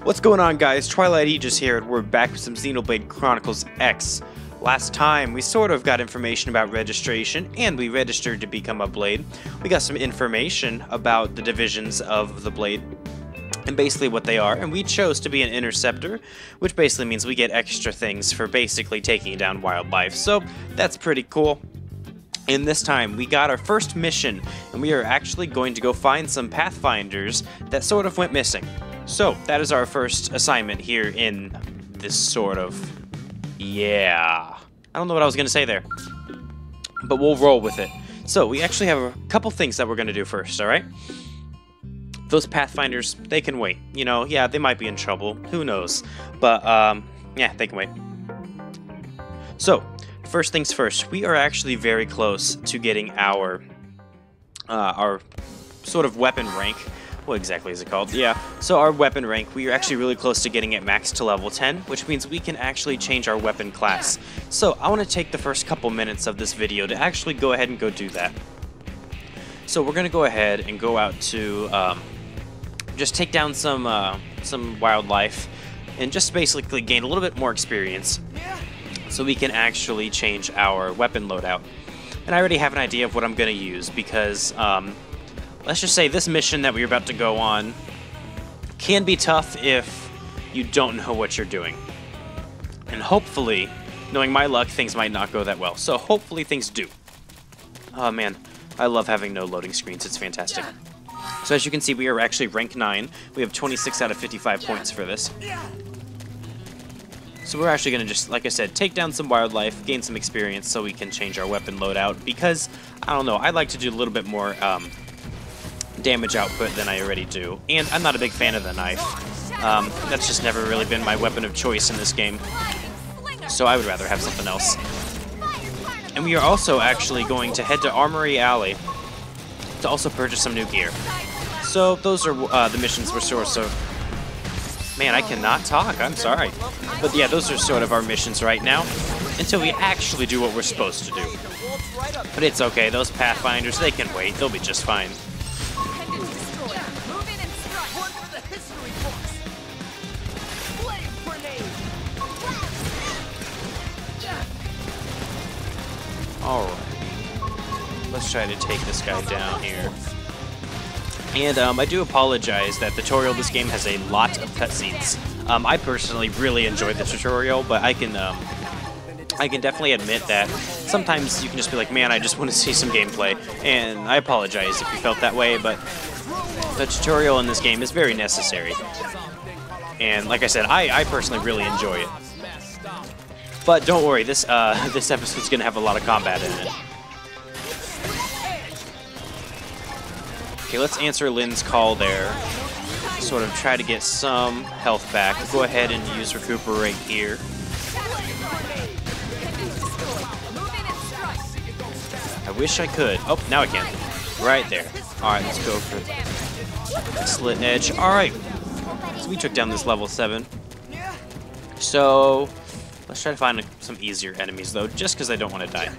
What's going on, guys? TwilightAegis here, and we're back with some Xenoblade Chronicles X. Last time, we sort of got information about registration, and we registered to become a blade. We got some information about the divisions of the blade, and basically what they are, and we chose to be an interceptor, which basically means we get extra things for basically taking down wildlife, so that's pretty cool. And this time, we got our first mission, and we are actually going to go find some Pathfinders that sort of went missing. So, that is our first assignment here in this sort of... yeah... I don't know what I was going to say there. But we'll roll with it. So, we actually have a couple things that we're going to do first, alright? Those Pathfinders, they can wait. You know, yeah, they might be in trouble. Who knows? But, yeah, they can wait. So, first things first. We are actually very close to getting our sort of weapon rank. What exactly is it called? Yeah, so our weapon rank, we are actually really close to getting it maxed to level 10, which means we can actually change our weapon class. So I want to take the first couple minutes of this video to actually go ahead and go do that. So we're going to go ahead and go out to just take down some wildlife and just basically gain a little bit more experience so we can actually change our weapon loadout. And I already have an idea of what I'm going to use because... let's just say this mission that we're about to go on can be tough if you don't know what you're doing. And hopefully, knowing my luck, things might not go that well. So hopefully things do. Oh man, I love having no loading screens. It's fantastic. So as you can see, we are actually rank 9. We have 26 out of 55 points for this. So we're actually going to just, like I said, take down some wildlife, gain some experience so we can change our weapon loadout. Because, I don't know, I like to do a little bit more... damage output than I already do, and I'm not a big fan of the knife. That's just never really been my weapon of choice in this game, so I would rather have something else. And we are also actually going to head to Armory Alley to also purchase some new gear. So those are the missions we're sort of... Man, I cannot talk, I'm sorry. But yeah, those are sort of our missions right now, until we actually do what we're supposed to do. But it's okay, those Pathfinders, they can wait, they'll be just fine. Alright, let's try to take this guy down here. And I do apologize that the tutorial of this game has a lot of cutscenes. I personally really enjoyed the tutorial, but I can definitely admit that sometimes you can just be like, man, I just want to see some gameplay. And I apologize if you felt that way, but the tutorial in this game is very necessary. And like I said, I personally really enjoy it. But don't worry, this episode's gonna have a lot of combat in it. Okay, let's answer Lynn's call there. Sort of try to get some health back. Go ahead and use Recuperate here. I wish I could. Oh, now I can. Right there. Alright, let's go for Slit Edge. Alright. So we took down this level 7. So... let's try to find some easier enemies, though, just because I don't want to die.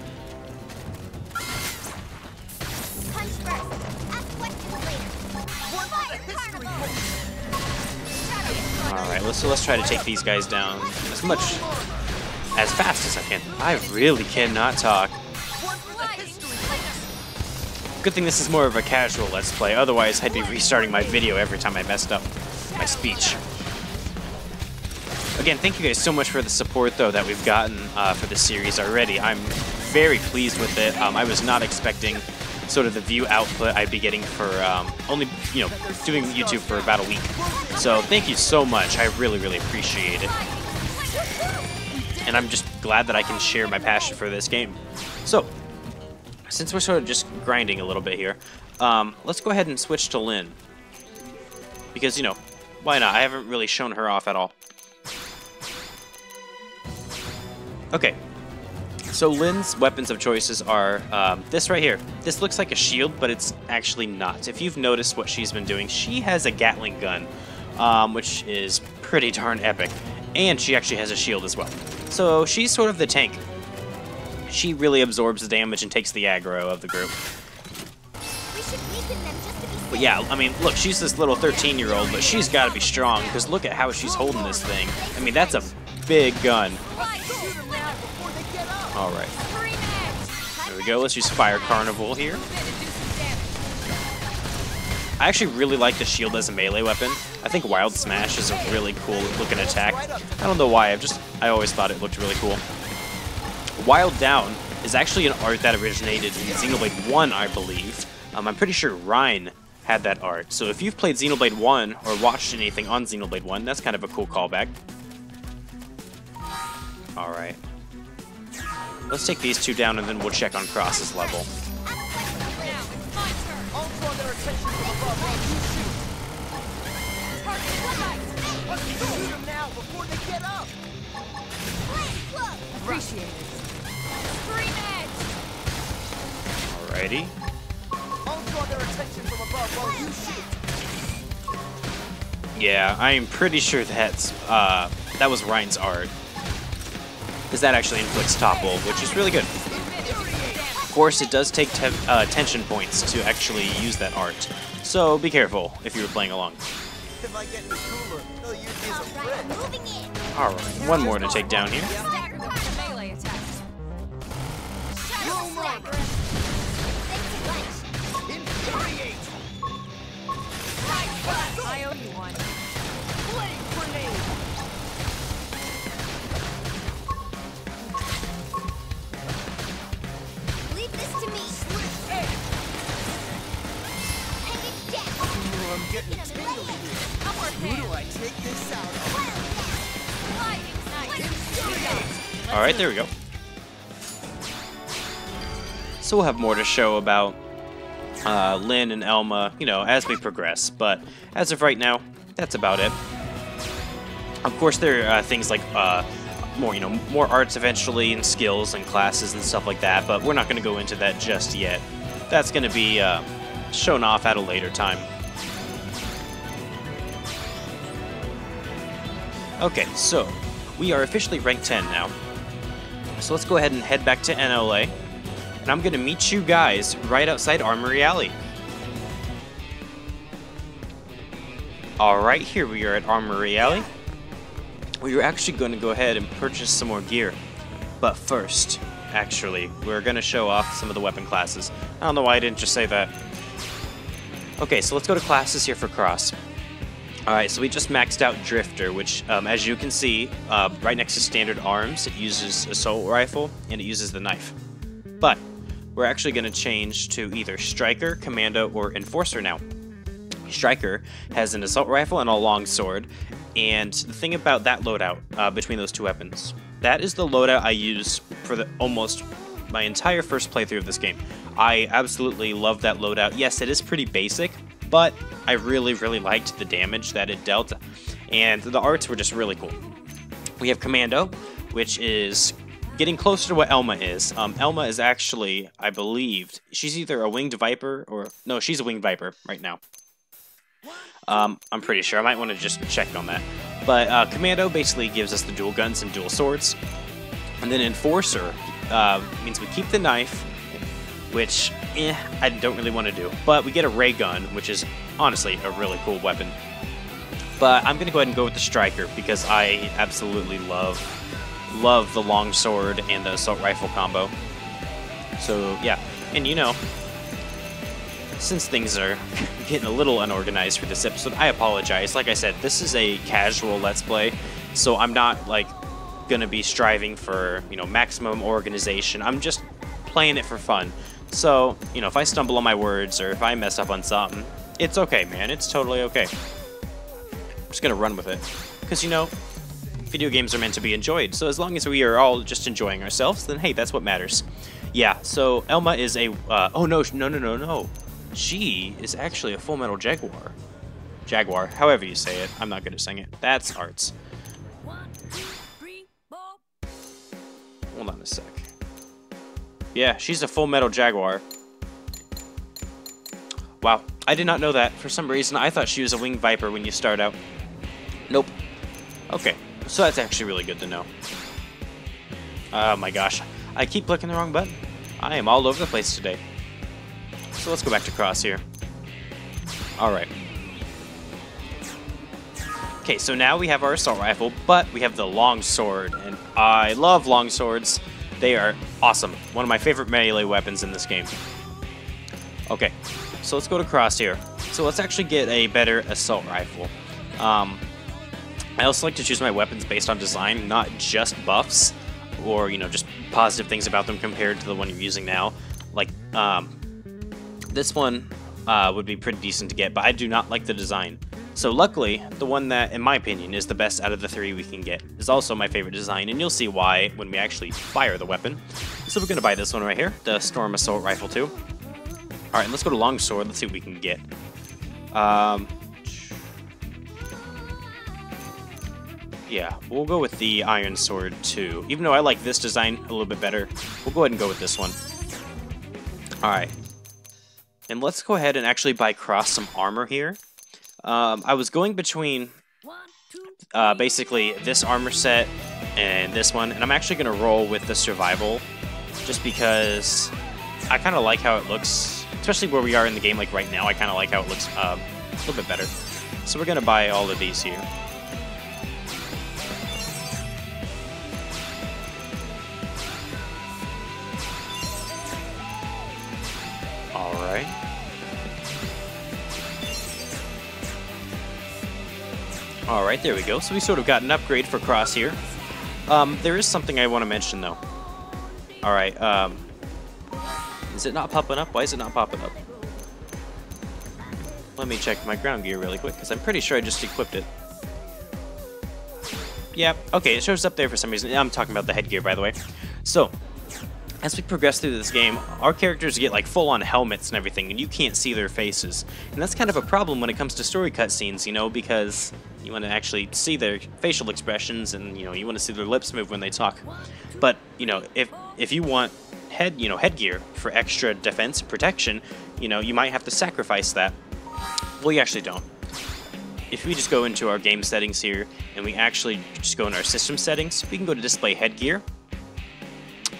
Alright, let's try to take these guys down as fast as I can. I really cannot talk. Good thing this is more of a casual Let's Play, otherwise I'd be restarting my video every time I messed up my speech. Again, thank you guys so much for the support, though, that we've gotten for this series already. I'm very pleased with it. I was not expecting sort of the view output I'd be getting for only, you know, doing YouTube for about a week. So thank you so much. I really, really appreciate it. And I'm just glad that I can share my passion for this game. So, since we're sort of just grinding a little bit here, let's go ahead and switch to Lynn. Because, you know, why not? I haven't really shown her off at all. Okay, so Lynn's weapons of choices are this right here. This looks like a shield, but it's actually not. If you've noticed what she's been doing, she has a Gatling gun, which is pretty darn epic. And she actually has a shield as well. So she's sort of the tank. She really absorbs the damage and takes the aggro of the group. But yeah, I mean, look, she's this little 13-year-old, but she's got to be strong, because look at how she's holding this thing. I mean, that's a big gun. Alright. There we go, let's use Fire Carnival here. I actually really like the shield as a melee weapon. I think Wild Smash is a really cool looking attack. I don't know why, I always thought it looked really cool. Wild Down is actually an art that originated in Xenoblade 1, I believe. I'm pretty sure Ryan had that art. So if you've played Xenoblade 1 or watched anything on Xenoblade 1, that's kind of a cool callback. Alright. Let's take these two down and then we'll check on Cross's level. Alrighty. Yeah, I am pretty sure that's that was Ryan's art, because that actually inflicts topple, which is really good. Of course, it does take tension points to actually use that art, so be careful if you were playing along. Alright, one more to take down here. I owe you one. Leave this to me. I'm getting tingly here. Who do I take this out of? Alright, there we go. So we'll have more to show about Lynn and Elma, you know, as we progress, but as of right now, that's about it. Of course, there are things like more arts eventually, and skills and classes and stuff like that, but we're not going to go into that just yet. That's going to be shown off at a later time. Okay, so we are officially rank 10 now. So let's go ahead and head back to NLA. And I'm going to meet you guys right outside Armory Alley. Alright, here we are at Armory Alley. We are actually going to go ahead and purchase some more gear. But first, actually, we're going to show off some of the weapon classes. I don't know why I didn't just say that. Okay, so let's go to classes here for Cross. Alright, so we just maxed out Drifter, which, as you can see, right next to standard arms, it uses Assault Rifle, and it uses the knife. But we're actually going to change to either Striker, Commando, or Enforcer now. Striker has an Assault Rifle and a Longsword, and the thing about that loadout between those two weapons, that is the loadout I use for almost my entire first playthrough of this game. I absolutely love that loadout. Yes, it is pretty basic, but I really, really liked the damage that it dealt, and the arts were just really cool. We have Commando, which is getting closer to what Elma is. Elma is actually, I believe, she's either a Winged Viper or... No, she's a Winged Viper right now. I'm pretty sure. I might want to just check on that. But Commando basically gives us the dual guns and dual swords. And then Enforcer means we keep the knife, which, I don't really want to do. But we get a ray gun, which is honestly a really cool weapon. But I'm going to go ahead and go with the Striker, because I absolutely love the longsword and the assault rifle combo. So yeah, and you know, since things are getting a little unorganized for this episode, I apologize. Like I said, this is a casual Let's Play, so I'm not like gonna be striving for, you know, maximum organization. I'm just playing it for fun. So, you know, if I stumble on my words or if I mess up on something, it's okay, man. It's totally okay. I'm just gonna run with it, because you know, video games are meant to be enjoyed, so as long as we are all just enjoying ourselves, then hey, that's what matters. Yeah, so Elma is a, oh no, she is actually a Full Metal Jaguar. Jaguar, however you say it, I'm not gonna sing it. That's arts. 1, 2, 3, 4. Hold on a sec. Yeah, she's a Full Metal Jaguar. Wow, I did not know that. For some reason, I thought she was a Winged Viper when you start out. Nope. Okay. So that's actually really good to know. Oh my gosh. I keep clicking the wrong button. I am all over the place today. So let's go back to Cross here. Alright. Okay, so now we have our assault rifle, but we have the long sword, and I love long swords. They are awesome. One of my favorite melee weapons in this game. Okay, so let's go to crosshair. So let's actually get a better assault rifle. I also like to choose my weapons based on design, not just buffs, or, you know, just positive things about them compared to the one you're using now. Like, this one would be pretty decent to get, but I do not like the design. So luckily, the one that, in my opinion, is the best out of the three we can get is also my favorite design, and you'll see why when we actually fire the weapon. So we're going to buy this one right here, the Storm Assault Rifle 2. Alright, let's go to Longsword, let's see what we can get. Yeah, we'll go with the Iron Sword 2. Even though I like this design a little bit better, we'll go ahead and go with this one. Alright. And let's go ahead and actually buy Cross some armor here. I was going between basically this armor set and this one, and I'm actually going to roll with the Survival, just because I kind of like how it looks, especially where we are in the game, like right now. I kind of like how it looks a little bit better. So we're going to buy all of these here. Alright. Alright, there we go. So we sort of got an upgrade for Cross here. There is something I want to mention, though. Alright, is it not popping up? Why is it not popping up? Let me check my ground gear really quick, because I'm pretty sure I just equipped it. Yeah, okay, it shows up there for some reason. I'm talking about the headgear, by the way. So, as we progress through this game, our characters get like full-on helmets and everything, and you can't see their faces. And that's kind of a problem when it comes to story cutscenes, you know, because you want to actually see their facial expressions, and, you know, you want to see their lips move when they talk. But, you know, if you want headgear for extra defense and protection, you know, you might have to sacrifice that. Well, you actually don't. If we just go into our game settings here, and we actually just go in our system settings, we can go to display headgear.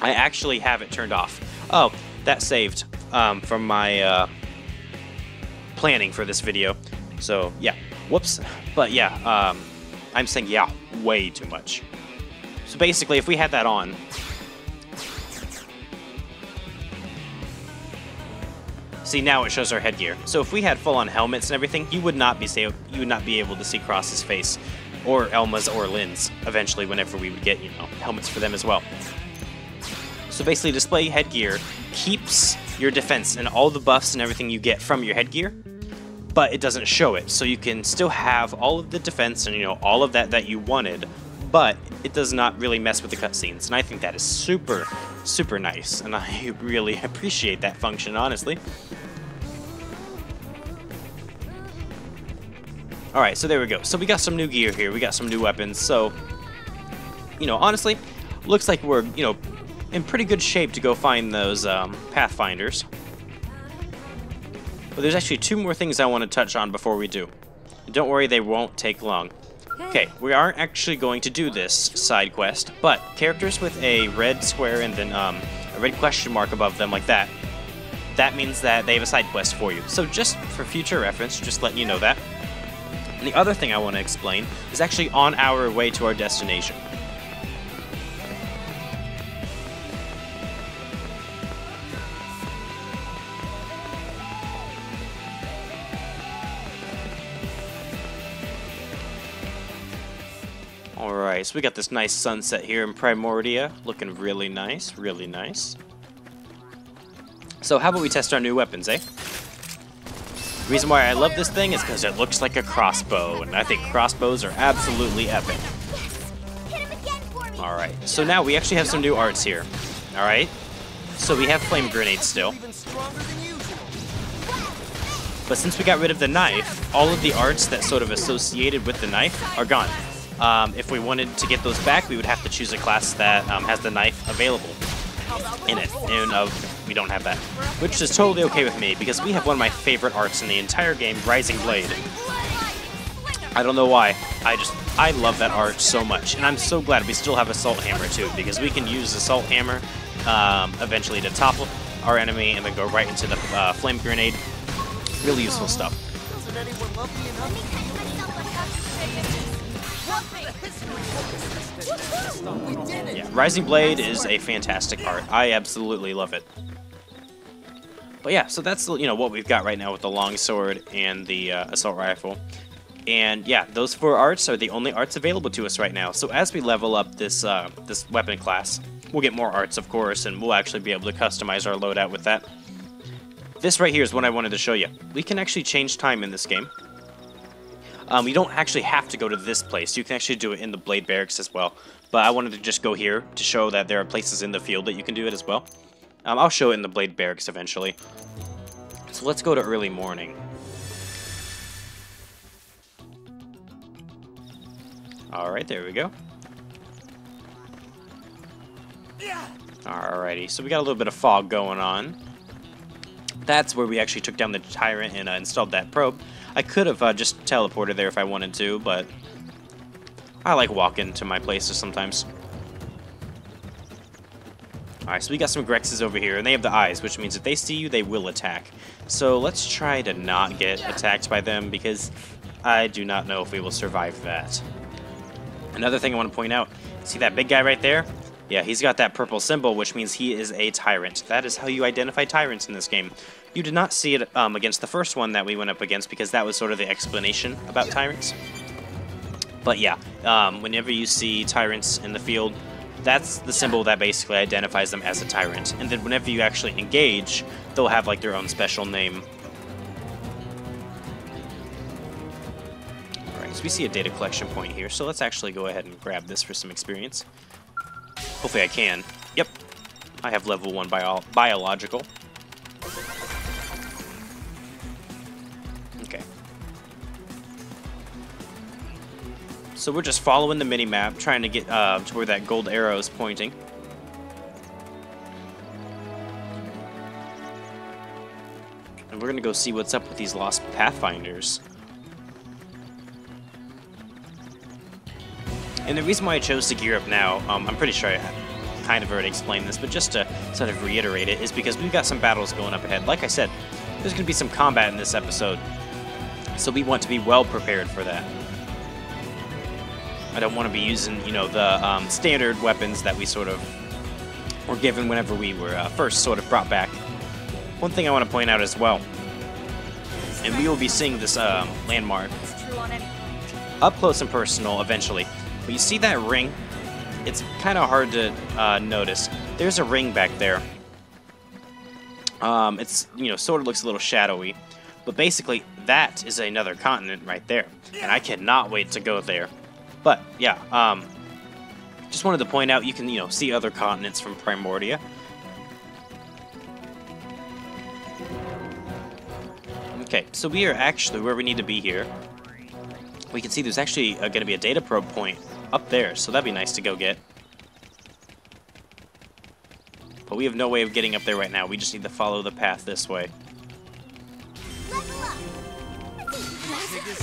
I actually have it turned off. Oh, that saved from my planning for this video. So, yeah. Whoops. But, yeah, I'm saying, yeah, way too much. So, basically, if we had that on... See, now it shows our headgear. So, if we had full-on helmets and everything, you would not be able to see Cross's face, or Elma's, or Lynn's, eventually, whenever we would get, you know, helmets for them as well. So basically, display headgear keeps your defense and all the buffs and everything you get from your headgear, but it doesn't show it. So you can still have all of the defense and, you know, all of that you wanted, but it does not really mess with the cutscenes. And I think that is super, super nice, and I really appreciate that function, honestly. Alright, so there we go. So we got some new gear here, we got some new weapons, so, you know, honestly, looks like we're, you know, in pretty good shape to go find those Pathfinders. But there's actually two more things I want to touch on before we do. Don't worry, they won't take long. Okay, we aren't actually going to do this side quest, but characters with a red square and then a red question mark above them like that, that means that they have a side quest for you. So just for future reference, just letting you know that. And the other thing I want to explain is actually on our way to our destination. Alright, so we got this nice sunset here in Primordia, looking really nice, really nice. So how about we test our new weapons, eh? The reason why I love this thing is because it looks like a crossbow, and I think crossbows are absolutely epic. Alright, so now we actually have some new arts here. Alright, so we have flame grenades still. But since we got rid of the knife, all of the arts that sort of associated with the knife are gone. If we wanted to get those back, we would have to choose a class that has the knife available in it, and we don't have that. Which is totally okay with me, because we have one of my favorite arts in the entire game, Rising Blade. I don't know why, I love that art so much, and I'm so glad we still have Assault Hammer too, because we can use Assault Hammer eventually to topple our enemy and then go right into the Flame Grenade. Really useful stuff. Did anyone love me enough? Let me catch myself on We did it! Yeah, Rising Blade is a fantastic art. I absolutely love it. But yeah, so that's what we've got right now with the longsword and the assault rifle. And yeah, those 4 arts are the only arts available to us right now. So as we level up this this weapon class, we'll get more arts, of course, and we'll actually be able to customize our loadout with that. This right here is what I wanted to show you. We can actually change time in this game. You don't actually have to go to this place. You can actually do it in the Blade Barracks as well. But I wanted to just go here to show that there are places in the field that you can do it as well. I'll show it in the Blade Barracks eventually. So let's go to early morning. Alright, there we go. Alrighty, so we got a little bit of fog going on. That's where we actually took down the Tyrant and installed that probe. I could have just teleported there if I wanted to, but I like walking to my places sometimes. Alright, so we got some Grexes over here, and they have the eyes, which means if they see you, they will attack. So let's try to not get attacked by them, because I do not know if we will survive that. Another thing I want to point out, see that big guy right there? Yeah, he's got that purple symbol, which means he is a Tyrant. That is how you identify Tyrants in this game. You did not see it against the first one that we went up against, because that was sort of the explanation about Tyrants. But yeah, whenever you see Tyrants in the field, that's the symbol that basically identifies them as a Tyrant. And then whenever you actually engage, they'll have like their own special name. So we see a data collection point here, so let's actually go ahead and grab this for some experience. Hopefully I can. Yep. I have level 1 biological. Okay. So we're just following the mini-map, trying to get to where that gold arrow is pointing. And we're gonna go see what's up with these lost Pathfinders. And the reason why I chose to gear up now, I'm pretty sure I kind of already explained this, but just to sort of reiterate it, is because we've got some battles going up ahead. Like I said, there's going to be some combat in this episode, so we want to be well prepared for that. I don't want to be using, the standard weapons that we sort of were given whenever we were first sort of brought back. One thing I want to point out as well, and we will be seeing this landmark up close and personal eventually. But you see that ring? It's kind of hard to notice. There's a ring back there. It's, sort of looks a little shadowy. But basically, that is another continent right there. And I cannot wait to go there. But, yeah, just wanted to point out you can, see other continents from Primordia. Okay, so we are actually where we need to be here. We can see there's actually going to be a data probe point up there, so that'd be nice to go get. But we have no way of getting up there right now. We just need to follow the path this way.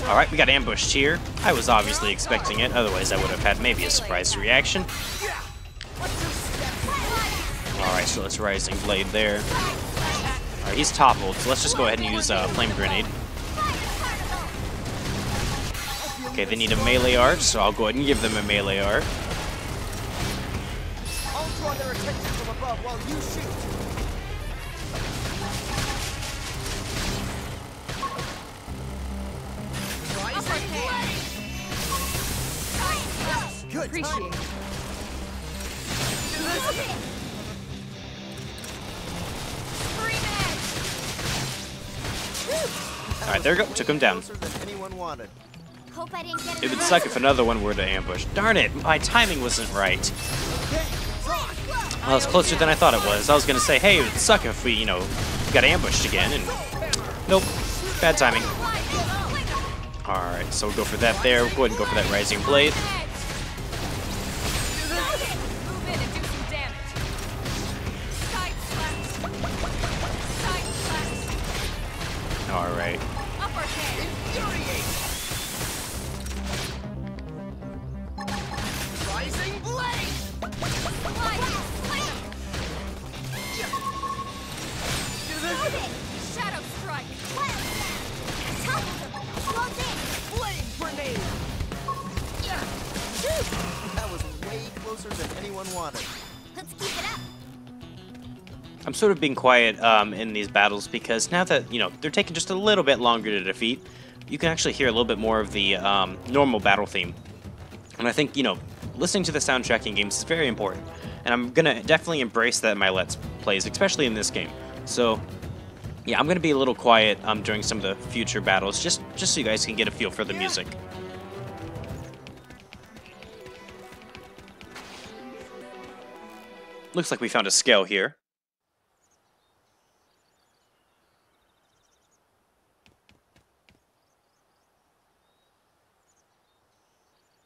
Alright, we got ambushed here. I was obviously expecting it, otherwise I would have had maybe a surprise reaction. Alright, so let's Rising Blade there. Alright, he's toppled, so let's just go ahead and use Flame Grenade. Okay, they need a melee art, so I'll go ahead and give them a melee art. I'll draw their attention from above while you shoot. Good. Appreciate it. Alright, there we go. Took him down. Closer than anyone wanted. Hope I didn't get It would suck if another one were to ambush. Darn it, my timing wasn't right. Well, it's closer than I thought it was. I was going to say, hey, it would suck if we, got ambushed again, and nope, bad timing. Alright, so we'll go for that there. We'll go ahead and go for that Rising Blade. Move in and do some damage. Side slash. Alright. Upper hand. Rising Blade! Shadow strike. closer than anyone wanted. Let's keep it up. I'm sort of being quiet in these battles because now that, you know, they're taking just a little bit longer to defeat, you can actually hear a little bit more of the normal battle theme. And I think, you know, listening to the soundtrack in games is very important. And I'm going to definitely embrace that in my Let's Plays, especially in this game. So, yeah, I'm going to be a little quiet during some of the future battles, just so you guys can get a feel for the music. Looks like we found a scale here.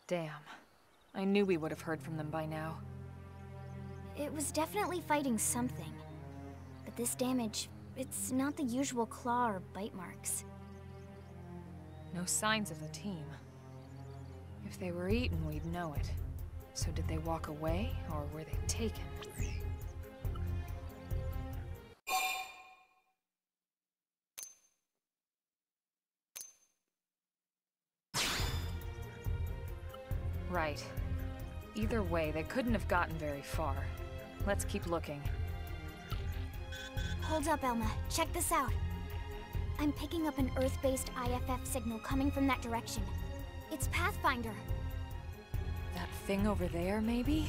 Damn. I knew we would have heard from them by now. It was definitely fighting something. But this damage, it's not the usual claw or bite marks. No signs of the team. If they were eaten, we'd know it. So did they walk away, or were they taken? Right. Either way, they couldn't have gotten very far. Let's keep looking. Hold up, Elma. Check this out. I'm picking up an Earth-based IFF signal coming from that direction. It's Pathfinder. That thing over there, maybe?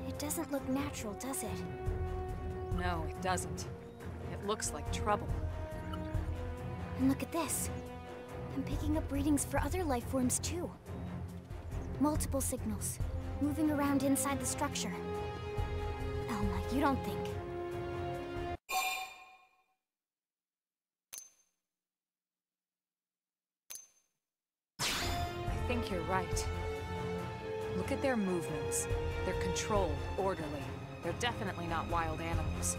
It doesn't look natural, does it? No, it doesn't. It looks like trouble. And look at this. I'm picking up readings for other life forms too. Multiple signals, moving around inside the structure. Elma, you don't think... I think you're right. Look at their movements. They're controlled, orderly. They're definitely not wild animals.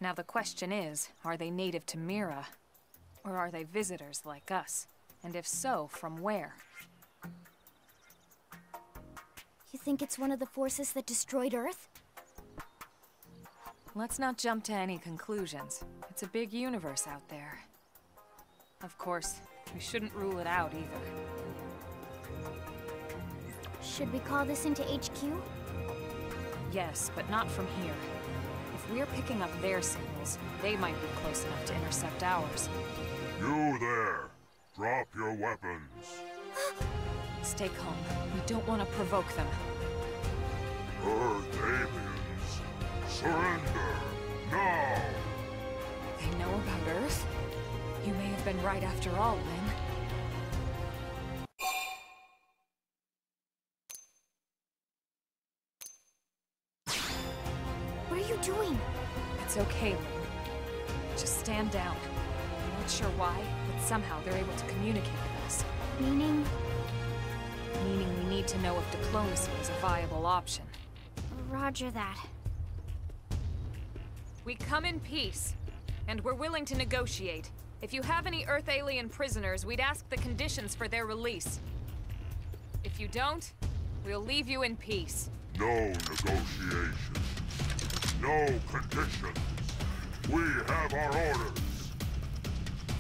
Now the question is, are they native to Mira? Or are they visitors like us? And if so, from where? You think it's one of the forces that destroyed Earth? Let's not jump to any conclusions. It's a big universe out there. Of course, we shouldn't rule it out either. Should we call this into HQ? Yes, but not from here. If we're picking up their signals, they might be close enough to intercept ours. You there! Drop your weapons! Stay calm. We don't want to provoke them. Earth aliens! Surrender! Now! They know about Earth? You may have been right after all, Lynn. What are you doing? It's okay, Lynn. Just stand down. I'm not sure why, but somehow they're able to communicate with us. Meaning? Meaning we need to know if diplomacy is a viable option. Roger that. We come in peace, and we're willing to negotiate. If you have any Earth alien prisoners, we'd ask the conditions for their release. If you don't, we'll leave you in peace. No negotiation. No conditions. We have our orders.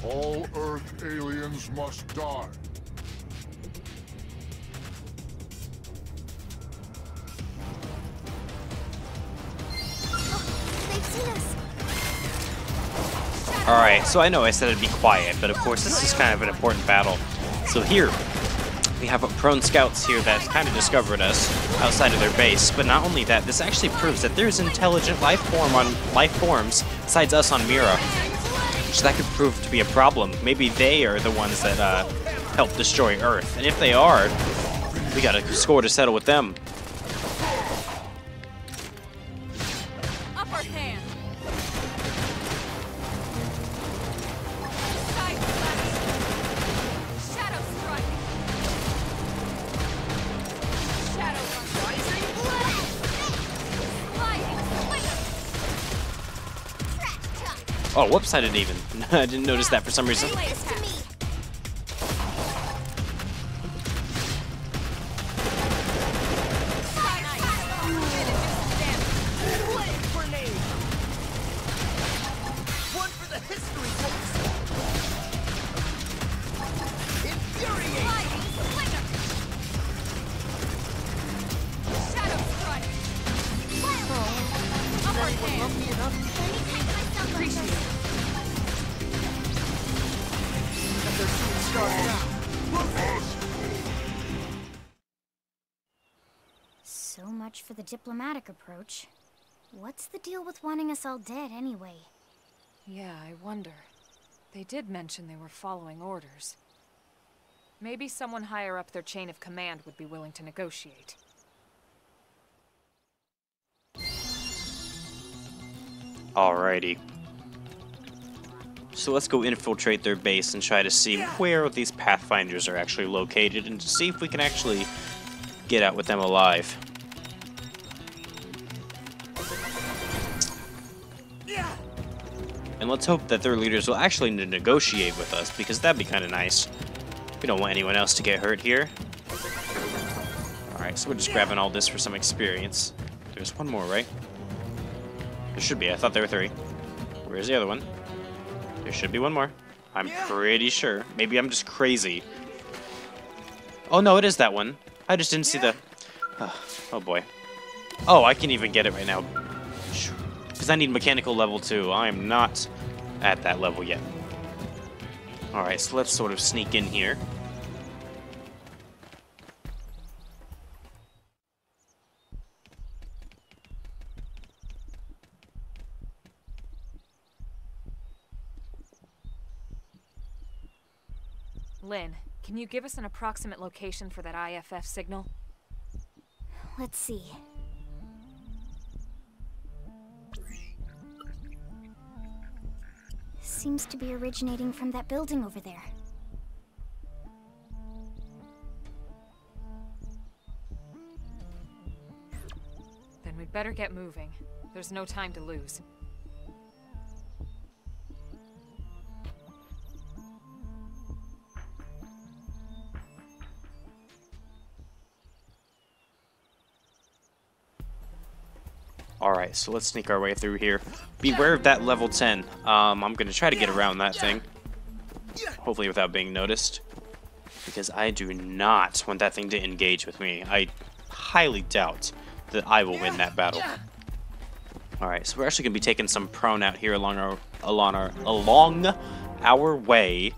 All Earth aliens must die. They've seen us! Alright, so I know I said it'd be quiet, but of course this is kind of an important battle. So here, we have prone scouts here that kind of discovered us outside of their base, but not only that, this actually proves that there's intelligent life forms besides us on Mira. So that could prove to be a problem. Maybe they are the ones that helped destroy Earth, and if they are, we got a score to settle with them. Upper hand! Shadow strike! Shadow Rising blood! Oh, whoops, I didn't notice that for some reason. Leave this to me! Grenade! One for the history books! Infuriate! So much for the diplomatic approach. What's the deal with wanting us all dead anyway? Yeah, I wonder. They did mention they were following orders. Maybe someone higher up their chain of command would be willing to negotiate. Alrighty. So let's go infiltrate their base and try to see where these Pathfinders are actually located and to see if we can actually get out with them alive. And let's hope that their leaders will actually negotiate with us, because that'd be kind of nice. We don't want anyone else to get hurt here. Alright, so we're just grabbing all this for some experience. There's one more, right? There should be. I thought there were 3. Where's the other one? There should be one more. I'm pretty sure. Maybe I'm just crazy. Oh no, it is that one. I just didn't see the... Oh boy. Oh, I can even get it right now. Because I need mechanical level 2. I am not at that level yet. Alright, so let's sort of sneak in here. Lynn, can you give us an approximate location for that IFF signal? Let's see. Seems to be originating from that building over there. Then we'd better get moving. There's no time to lose. Alright, so let's sneak our way through here. Beware of that level 10. I'm going to try to get around that thing. Hopefully without being noticed. Because I do not want that thing to engage with me. I highly doubt that I will win that battle. Alright, so we're actually going to be taking some prone out here along our way.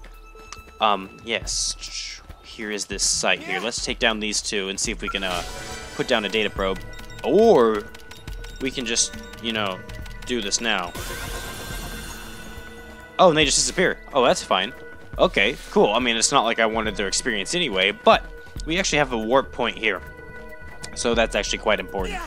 Yes. Here is this site here. Let's take down these 2 and see if we can put down a data probe. Or... we can just, you know, do this now. Oh, and they just disappear. Oh, that's fine. Okay, cool. I mean, it's not like I wanted their experience anyway, but we actually have a warp point here. So that's actually quite important.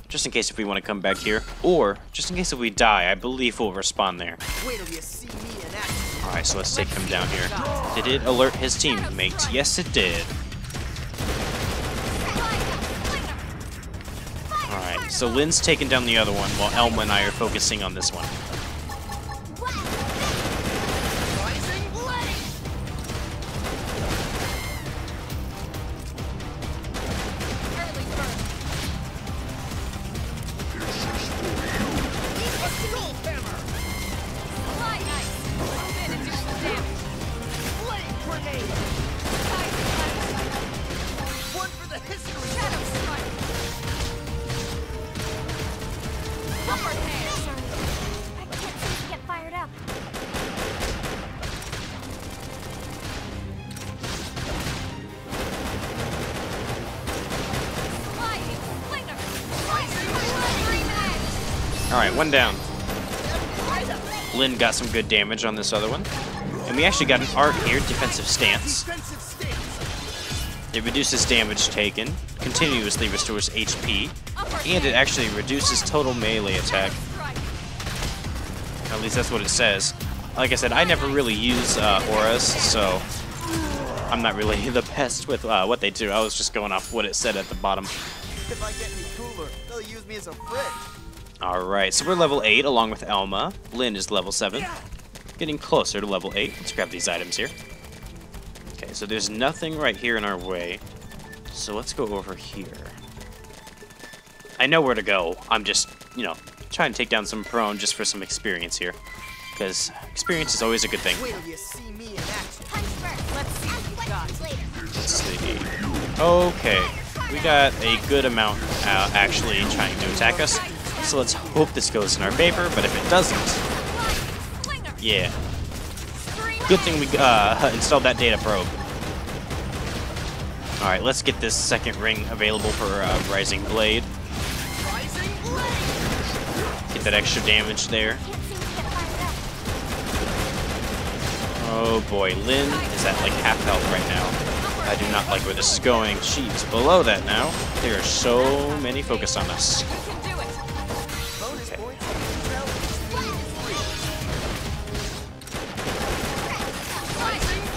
Just in case if we want to come back here, or just in case if we die, I believe we'll respawn there. Wait till you see me in action. Alright, so let's take him down here. Did it alert his teammate? Yes, it did. Alright, so Lynn's taking down the other one, while Elma and I are focusing on this one. Rising blade. Early burn. Assault hammer. Light ice. Move in and do some damage. Blade grenade. One for the history. Shadow strike. Upper hand. I can't seem to get fired up. Sliding. Flinger. Flame edge. Alright, one down. Lynn got some good damage on this other one. And we actually got an art here, defensive stance. Defensive stance. It reduces damage taken, continuously restores HP, and it actually reduces total melee attack. Strike. At least that's what it says. Like I said, I never really use auras, so I'm not really the best with what they do. I was just going off what it said at the bottom. If I get any cooler, they'll use me as a fridge. Alright, so we're level 8 along with Elma. Lynn is level 7. Getting closer to level 8. Let's grab these items here. Okay, so there's nothing right here in our way. So let's go over here. I know where to go. I'm just, you know, trying to take down some prone just for some experience here. Because experience is always a good thing. Wait till you see me in action. Punch first. Let's see what you got. Later. Let's see. Okay, we got a good amount actually trying to attack us. So let's hope this goes in our favor, but if it doesn't, Flinger. yeah. Scream Good thing we installed that data probe. Alright, let's get this second ring available for Rising Blade. Get that extra damage there. Oh boy, Lynn is at like half health right now. I do not like where this is going. She's below that now. There are so many focus on us.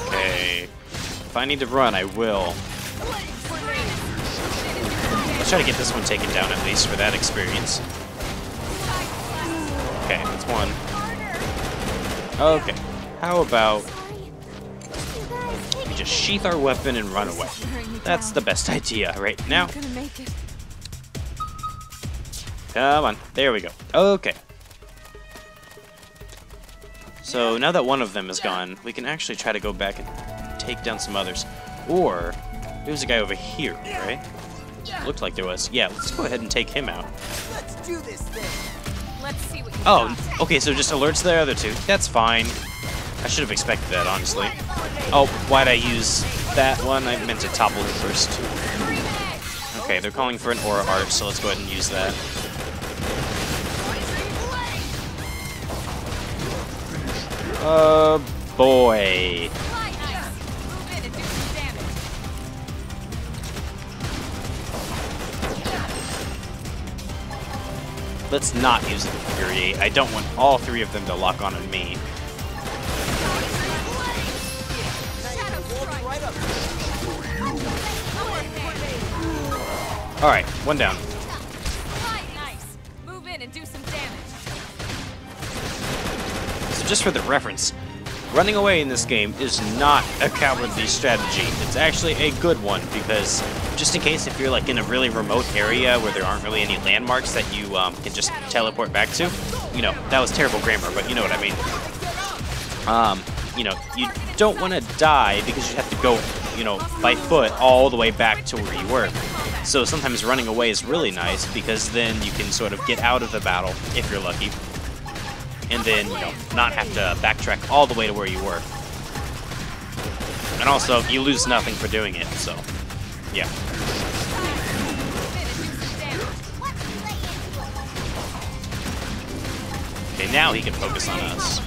Okay. If I need to run, I will. Let's try to get this one taken down at least for that experience. Okay, that's one. Okay. How about we just sheath our weapon and run away? That's the best idea right now. Come on. There we go. Okay. So now that one of them is gone, we can actually try to go back and take down some others. Or there's a guy over here, right? Looked like there was. Yeah, let's go ahead and take him out. Let's do this thing. Let's see what you Oh, got. okay, so just alerts the other two. That's fine. I should have expected that, honestly. Oh, why'd I use that one? I meant to topple it first. Okay, they're calling for an aura art, so let's go ahead and use that. Boy. Move in and do some damage. Let's not use the Infuriate. I don't want all three of them to lock on me. Alright, one down. Nice. Move in and do some damage. So just for the reference, running away in this game is not a cowardly strategy. It's actually a good one, because just in case if you're like in a really remote area where there aren't really any landmarks that you can just teleport back to, you know, that was terrible grammar, but you know what I mean. You know, you don't want to die because you have to go, you know, by foot all the way back to where you were. So sometimes running away is really nice because then you can sort of get out of the battle if you're lucky. And then, you know, not have to backtrack all the way to where you were. And also, you lose nothing for doing it, so, yeah. Okay, now he can focus on us.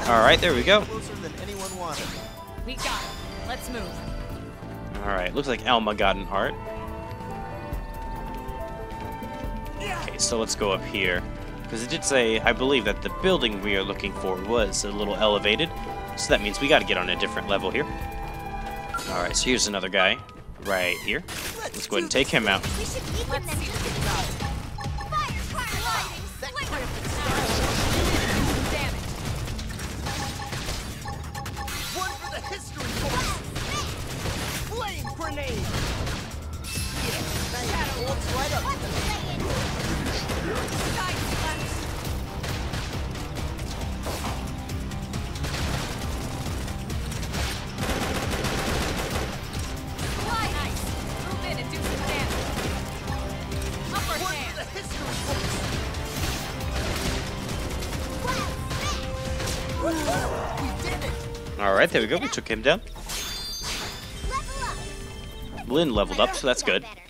Alright, there we go. Closer than anyone wanted. We got it. Let's move. Alright, looks like Alma got an art. Okay, so let's go up here. Because it did say, I believe, that the building we are looking for was a little elevated. So that means we gotta get on a different level here. Alright, so here's another guy. Right here. Let's go ahead and take him out. We should keep Let's them see what you got. Damage. One for the history books. Flame grenade. Yeah, that holds right up. Side slash. Nice. Move in and do some damage. Upper One hand. for the history books. We did it. Alright, there we go. We took him down. Lynn leveled up, so that's good. Okay,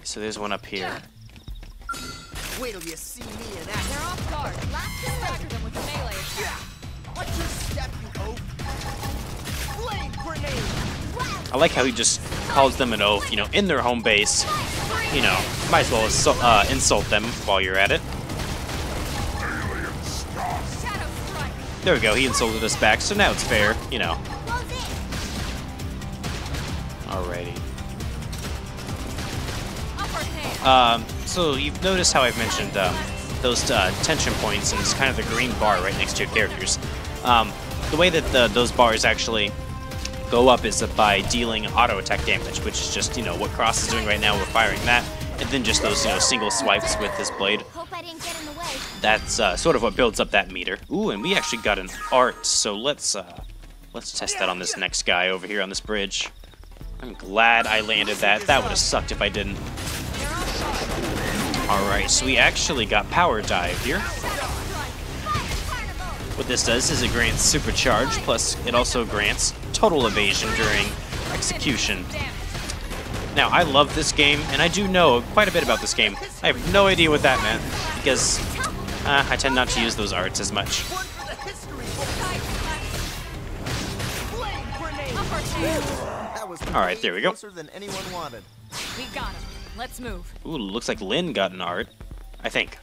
so there's one up here. Wait till you see me in They're action. off guard. Stagger them with a melee attack. Yeah. Watch your step, you oaf. Flame grenade. I like how he just calls them an oaf, you know, in their home base. You know, might as well insult them while you're at it. Shadow strike. There we go, he insulted us back, so now it's fair, you know. Alrighty. Upper hand. So you've noticed how I've mentioned those tension points and it's kind of the green bar right next to your characters. The way that those bars actually go up is by dealing auto attack damage, which is just, you know, what Cross is doing right now. We're firing that, and then just those, you know, single swipes with his blade. Hope I didn't get in the way. That's sort of what builds up that meter. Ooh, and we actually got an art, so let's test that on this next guy over here on this bridge. I'm glad I landed that. That would have sucked if I didn't. They're off guard. Alright, so we actually got Power Dive here. What this does is it grants Supercharge, plus it also grants Total Evasion during execution. Now, I love this game, and I do know quite a bit about this game. I have no idea what that meant, because I tend not to use those arts as much. One for the history books. Flame grenade. That was Alright, there we go. closer than anyone wanted. We got him. Let's move. Ooh, looks like Lynn got an art, I think.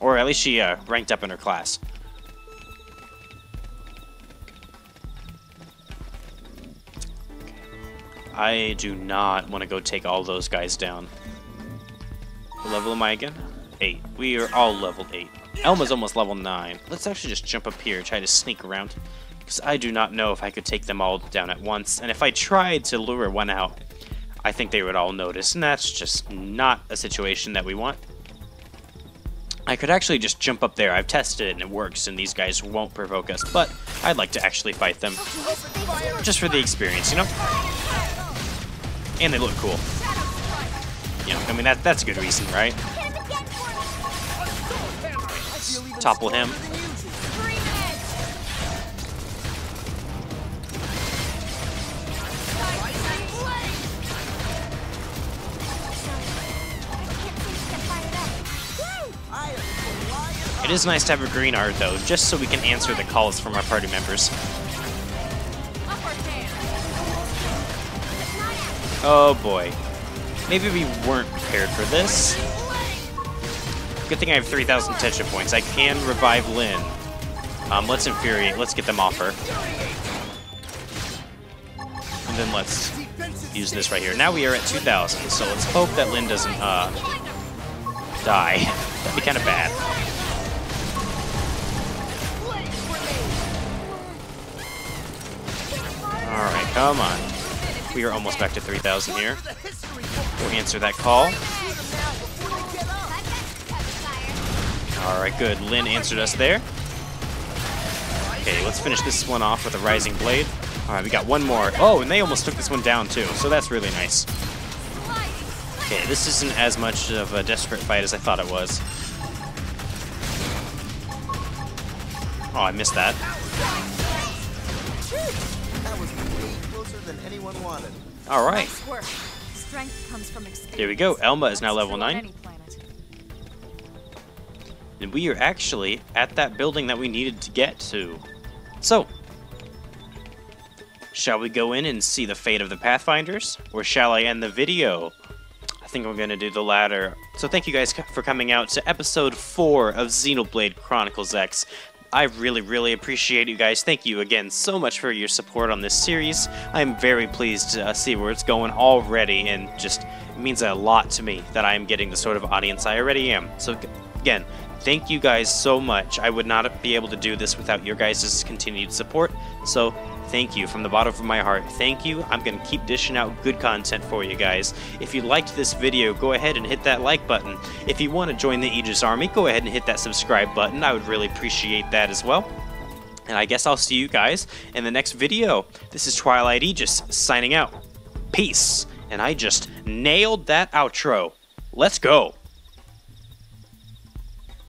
Or at least she ranked up in her class. I do not want to go take all those guys down. What level am I again? 8. We are all level 8. Elma's almost level 9. Let's actually just jump up here, try to sneak around. Because I do not know if I could take them all down at once. And if I tried to lure one out, I think they would all notice. And that's just not a situation that we want. I could actually just jump up there. I've tested it and it works. And these guys won't provoke us. But I'd like to actually fight them. Just for the experience, you know? And they look cool. You know, I mean, that's a good reason, right? Let's topple him. It is nice to have a green art, though, just so we can answer the calls from our party members. Oh boy. Maybe we weren't prepared for this. Good thing I have 3,000 tension points. I can revive Lynn. Let's Infuriate. Let's get them off her. And then let's use this right here. Now we are at 2,000, so let's hope that Lynn doesn't die. That'd be kind of bad. Alright, come on. We are almost back to 3,000 here. We'll answer that call. Alright, good. Lynn answered us there. Okay, let's finish this one off with a Rising Blade. Alright, we got one more. Oh, and they almost took this one down too, so that's really nice. Okay, this isn't as much of a desperate fight as I thought it was. Oh, I missed that. All right. There we go. Elma is now level 9. And we are actually at that building that we needed to get to. So, shall we go in and see the fate of the Pathfinders? Or shall I end the video? I think I'm going to do the latter. So thank you guys for coming out to episode 4 of Xenoblade Chronicles X. I really, really appreciate you guys. Thank you again so much for your support on this series. I'm very pleased to see where it's going already, and just it means a lot to me that I am getting the sort of audience I already am. So again, thank you guys so much. I would not be able to do this without your guys' continued support. So thank you from the bottom of my heart. Thank you. I'm going to keep dishing out good content for you guys. If you liked this video, go ahead and hit that like button. If you want to join the Aegis Army, go ahead and hit that subscribe button. I would really appreciate that as well. And I guess I'll see you guys in the next video. This is TwilightAegis signing out. Peace. And I just nailed that outro. Let's go.